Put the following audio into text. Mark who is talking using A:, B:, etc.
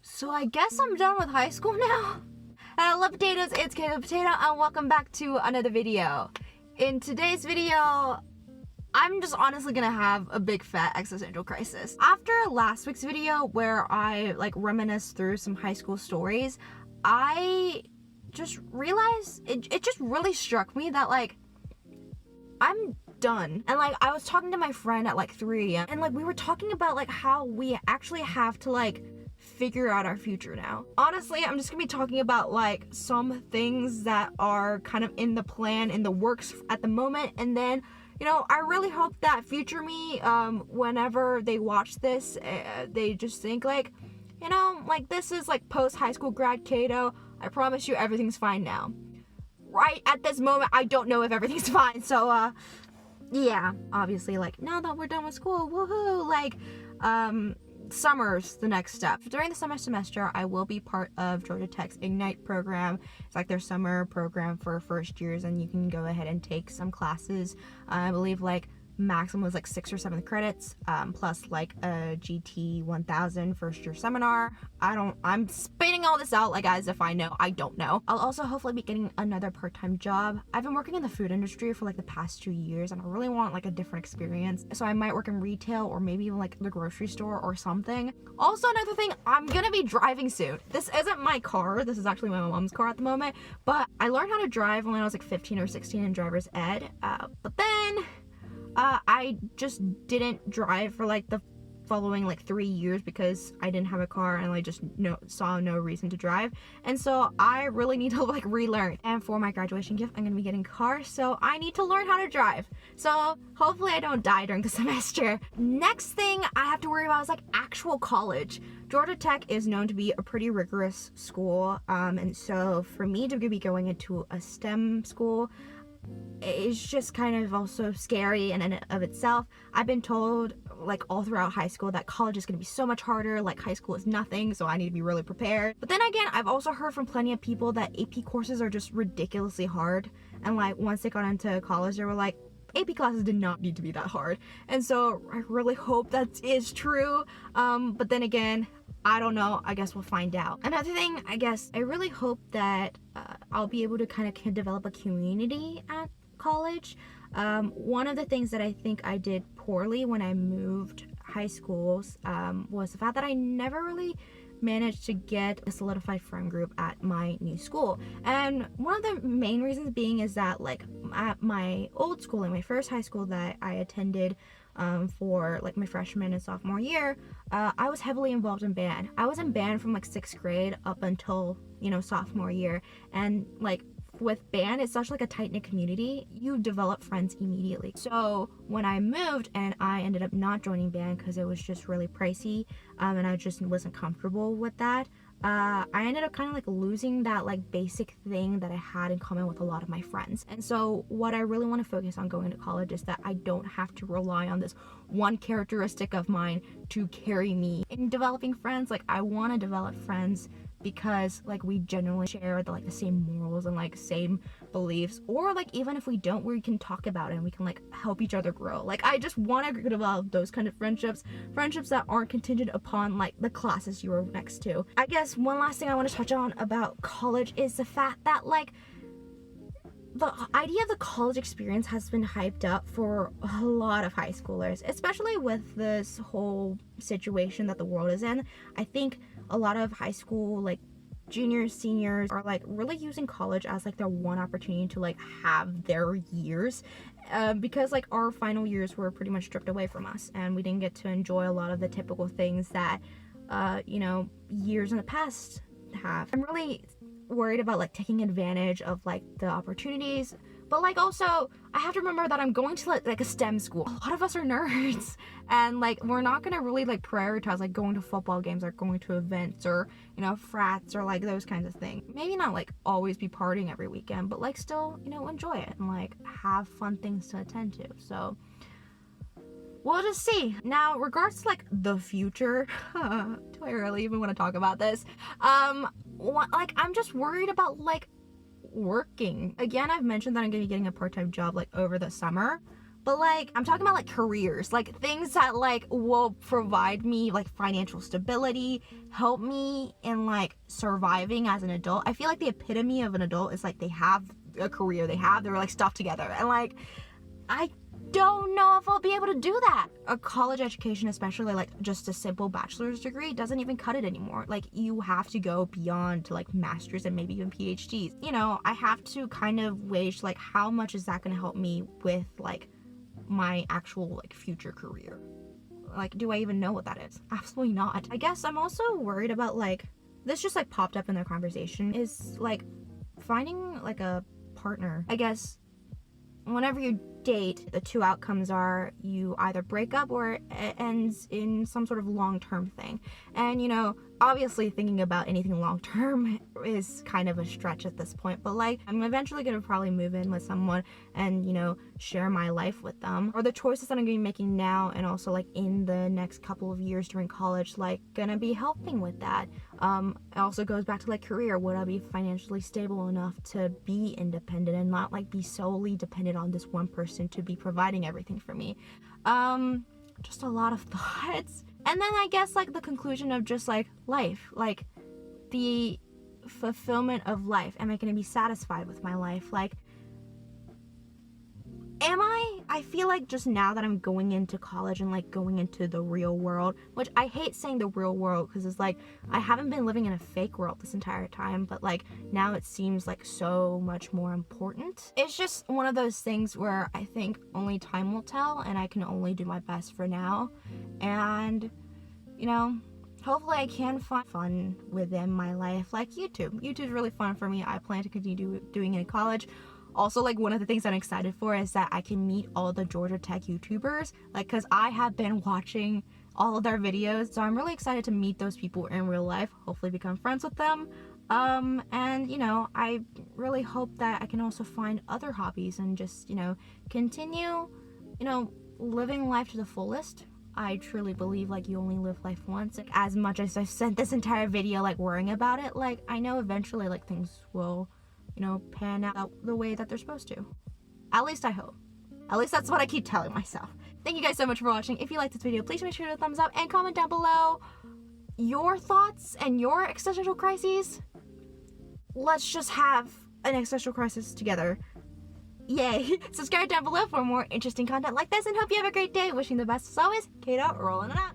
A: So I guess I'm done with high school now. Hello potatoes, it's Kate the Potato and welcome back to another video. In today's video, I'm just honestly gonna have a big fat existential crisis. After last week's video where I reminisced through some high school stories, I just realized, it just really struck me that I'm done. And I was talking to my friend at 3 a.m. and we were talking about how we actually have to figure out our future now. Honestly, I'm just gonna be talking about some things that are kind of in the plan, in the works at the moment, and then I really hope that future me, whenever they watch this, they just think this is post high school grad Kato. I promise you everything's fine now. Right at this moment, I don't know if everything's fine, so yeah, obviously now that we're done with school, woohoo, summer's the next step. During the semester, I will be part of Georgia Tech's Ignite program. It's their summer program for first years, and you can go ahead and take some classes. I believe maximum was 6 or 7 credits, plus a GT 1000 first year seminar. I'm spitting all this out as if I know. I don't know. I'll also hopefully be getting another part-time job. I've been working in the food industry for the past 2 years, and I really want a different experience. So I might work in retail or maybe even the grocery store or something. Also, another thing, I'm gonna be driving soon. This isn't my car. This is actually my mom's car at the moment, but I learned how to drive when I was 15 or 16 in driver's ed, but then I just didn't drive for the following 3 years because I didn't have a car and I just saw no reason to drive. And so I really need to relearn. And for my graduation gift, I'm gonna be getting a car, so I need to learn how to drive. So hopefully I don't die during the semester. Next thing I have to worry about is actual college. Georgia Tech is known to be a pretty rigorous school, and so for me to be going into a STEM school, it's just kind of also scary in and of itself. I've been told all throughout high school that college is going to be so much harder, high school is nothing, so I need to be really prepared. But then again, I've also heard from plenty of people that AP courses are just ridiculously hard, and once they got into college they were AP classes did not need to be that hard. And so I really hope that is true, but then again, I don't know. I guess we'll find out. Another thing, I guess, I really hope that I'll be able to kind of develop a community at college. One of the things that I think I did poorly when I moved high schools was the fact that I never really managed to get a solidified friend group at my new school. And one of the main reasons being is that at my old school, in my first high school that I attended, for my freshman and sophomore year, I was heavily involved in band. I was in band from 6th grade up until sophomore year, and with band, it's such a tight-knit community. You develop friends immediately. So when I moved and I ended up not joining band because it was just really pricey, and I just wasn't comfortable with that, I ended up kind of losing that basic thing that I had in common with a lot of my friends. And so what I really want to focus on going to college is that I don't have to rely on this one characteristic of mine to carry me in developing friends. I want to develop friends because we genuinely share the same morals and same beliefs, or even if we don't, we can talk about it and we can help each other grow. I just want to develop those kind of friendships that aren't contingent upon the classes you were next to. I guess one last thing I want to touch on about college is the fact that the idea of the college experience has been hyped up for a lot of high schoolers, especially with this whole situation that the world is in. I think a lot of high school juniors, seniors are really using college as their one opportunity to have their years, because our final years were pretty much stripped away from us and we didn't get to enjoy a lot of the typical things that years in the past have. I'm really worried about taking advantage of the opportunities, but also I have to remember that I'm going to a STEM school. A lot of us are nerds, and we're not gonna really prioritize going to football games or going to events or frats or those kinds of things. Maybe not always be partying every weekend, but still enjoy it and have fun things to attend to. So we'll just see. Now, regards to the future, do I really even want to talk about this? I'm just worried about working. Again, I've mentioned that I'm gonna be getting a part-time job over the summer, But like, I'm talking about like careers, like things that like will provide me like financial stability, help me in like surviving as an adult. I feel like the epitome of an adult is like they have a career, they have their like stuff together, and like I don't know if I'll be able to do that. A college education, especially like just a simple bachelor's degree, doesn't even cut it anymore. Like you have to go beyond to like masters and maybe even PhDs. You know, I have to kind of wage like how much is that going to help me with like my actual like future career. Like, do I even know what that is? Absolutely not. I guess I'm also worried about like, this just like popped up in their conversation, is like finding like a partner. I guess whenever you date, the two outcomes are you either break up or it ends in some sort of long-term thing. And you know, obviously thinking about anything long-term is kind of a stretch at this point, but like I'm eventually gonna probably move in with someone and, you know, share my life with them, or the choices that I'm gonna be making now and also like in the next couple of years during college, like gonna be helping with that. It also goes back to like career. Would I be financially stable enough to be independent and not like be solely dependent on this one person to be providing everything for me? Just a lot of thoughts. And then I guess like the conclusion of just like life, like the fulfillment of life. Am I going to be satisfied with my life? Like, am I? I feel like just now that I'm going into college and like going into the real world, which I hate saying the real world because it's like I haven't been living in a fake world this entire time, but like now it seems like so much more important. It's just one of those things where I think only time will tell and I can only do my best for now. And, you know, hopefully I can find fun within my life, like YouTube. YouTube's really fun for me. I plan to continue doing it in college. Also, like one of the things I'm excited for is that I can meet all the Georgia Tech YouTubers, like because I have been watching all of their videos, so I'm really excited to meet those people in real life, hopefully become friends with them. And you know, I really hope that I can also find other hobbies and just, you know, continue, you know, living life to the fullest. I truly believe like you only live life once. Like, as much as I've spent this entire video like worrying about it, like I know eventually like things will, you know, pan out the way that they're supposed to. At least I hope. At least that's what I keep telling myself. Thank you guys so much for watching. If you liked this video, please make sure to thumbs up and comment down below your thoughts and your existential crises. Let's just have an existential crisis together. Yay! Subscribe down below for more interesting content like this and hope you have a great day. Wishing the best as always, Kato, rolling it out.